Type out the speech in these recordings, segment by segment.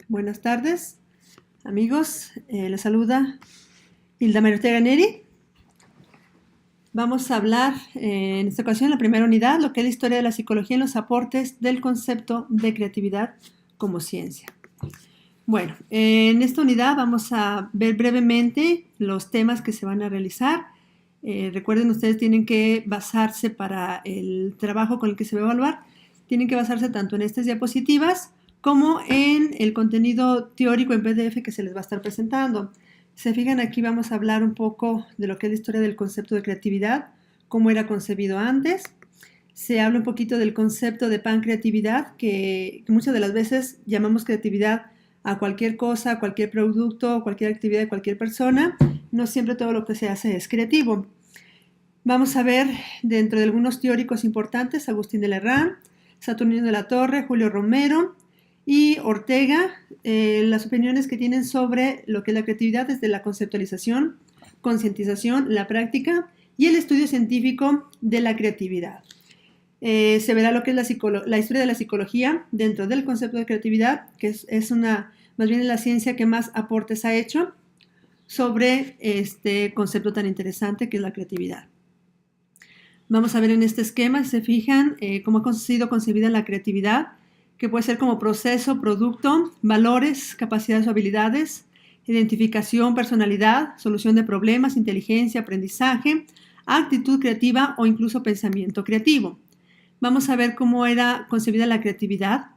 Buenas tardes, amigos. Les saluda Hilda María Ortega Neri. Vamos a hablar en esta ocasión, la primera unidad, lo que es la historia de la psicología en los aportes del concepto de creatividad como ciencia. Bueno, en esta unidad vamos a ver brevemente los temas que se van a realizar. Recuerden, ustedes tienen que basarse para el trabajo con el que se va a evaluar, tienen que basarse tanto en estas diapositivas como en el contenido teórico en PDF que se les va a estar presentando. Se fijan, aquí vamos a hablar un poco de lo que es la historia del concepto de creatividad, cómo era concebido antes. Se habla un poquito del concepto de pancreatividad, que muchas de las veces llamamos creatividad a cualquier cosa, a cualquier producto, cualquier actividad de cualquier persona. No siempre todo lo que se hace es creativo. Vamos a ver dentro de algunos teóricos importantes, Agustín de Lerrán, Saturnino de la Torre, Julio Romero y Ortega, las opiniones que tienen sobre lo que es la creatividad desde la conceptualización, concientización, la práctica y el estudio científico de la creatividad. Se verá lo que es la historia de la psicología dentro del concepto de creatividad, que es más bien la ciencia que más aportes ha hecho sobre este concepto tan interesante que es la creatividad. Vamos a ver en este esquema, si se fijan, cómo ha sido concebida la creatividad, que puede ser como proceso, producto, valores, capacidades o habilidades, identificación, personalidad, solución de problemas, inteligencia, aprendizaje, actitud creativa o incluso pensamiento creativo. Vamos a ver cómo era concebida la creatividad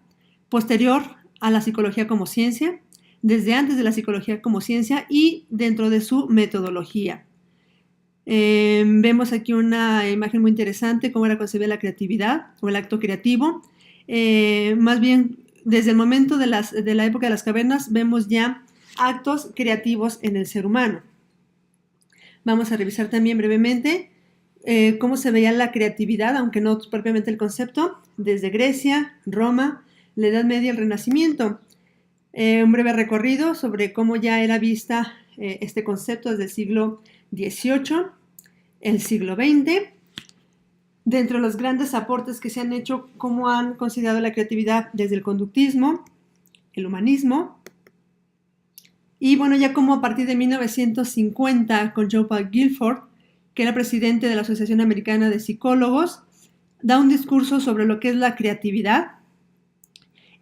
posterior a la psicología como ciencia, desde antes de la psicología como ciencia y dentro de su metodología. Vemos aquí una imagen muy interesante, cómo era concebida la creatividad o el acto creativo. Más bien, desde el momento de la época de las cavernas, vemos ya actos creativos en el ser humano. Vamos a revisar también brevemente cómo se veía la creatividad, aunque no propiamente el concepto, desde Grecia, Roma, la Edad Media, el Renacimiento. Un breve recorrido sobre cómo ya era vista este concepto desde el siglo XVIII, el siglo XX. Dentro de los grandes aportes que se han hecho, cómo han considerado la creatividad desde el conductismo, el humanismo, y bueno, ya como a partir de 1950, con Joe Paul Guilford, que era presidente de la Asociación Americana de Psicólogos, da un discurso sobre lo que es la creatividad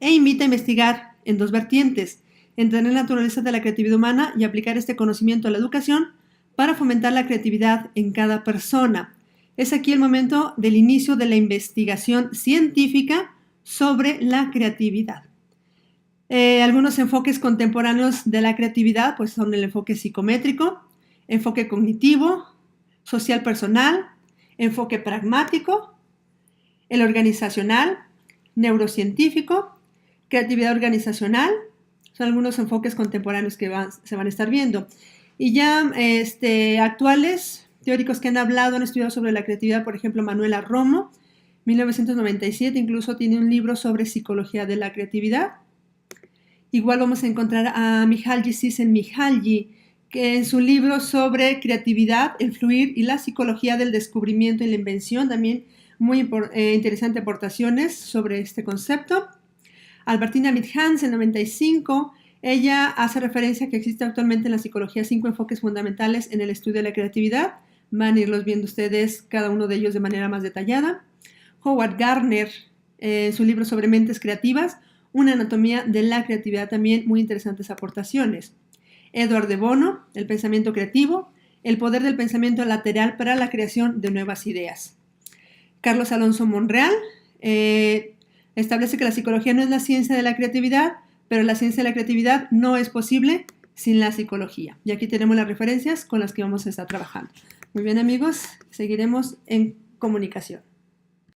e invita a investigar en dos vertientes: entender la naturaleza de la creatividad humana y aplicar este conocimiento a la educación para fomentar la creatividad en cada persona. Es aquí el momento del inicio de la investigación científica sobre la creatividad. Algunos enfoques contemporáneos de la creatividad pues son el enfoque psicométrico, enfoque cognitivo, social personal, enfoque pragmático, el organizacional, neurocientífico, creatividad organizacional. Son algunos enfoques contemporáneos que se van a estar viendo. Y ya actuales teóricos que han estudiado sobre la creatividad, por ejemplo, Manuela Romo, 1997, incluso tiene un libro sobre psicología de la creatividad. Igual vamos a encontrar a Mihaly Csikszentmihalyi, que en su libro sobre creatividad, el fluir y la psicología del descubrimiento y la invención, también muy interesantes aportaciones sobre este concepto. Albertina Midhans, en 95, ella hace referencia a que existe actualmente en la psicología 5 enfoques fundamentales en el estudio de la creatividad. Van a irlos viendo ustedes, cada uno de ellos de manera más detallada. Howard Gardner, en su libro sobre mentes creativas, una anatomía de la creatividad, también muy interesantes aportaciones. Edward de Bono, el pensamiento creativo, el poder del pensamiento lateral para la creación de nuevas ideas. Carlos Alonso Monreal establece que la psicología no es la ciencia de la creatividad, pero la ciencia de la creatividad no es posible sin la psicología. Y aquí tenemos las referencias con las que vamos a estar trabajando. Muy bien, amigos, seguiremos en comunicación.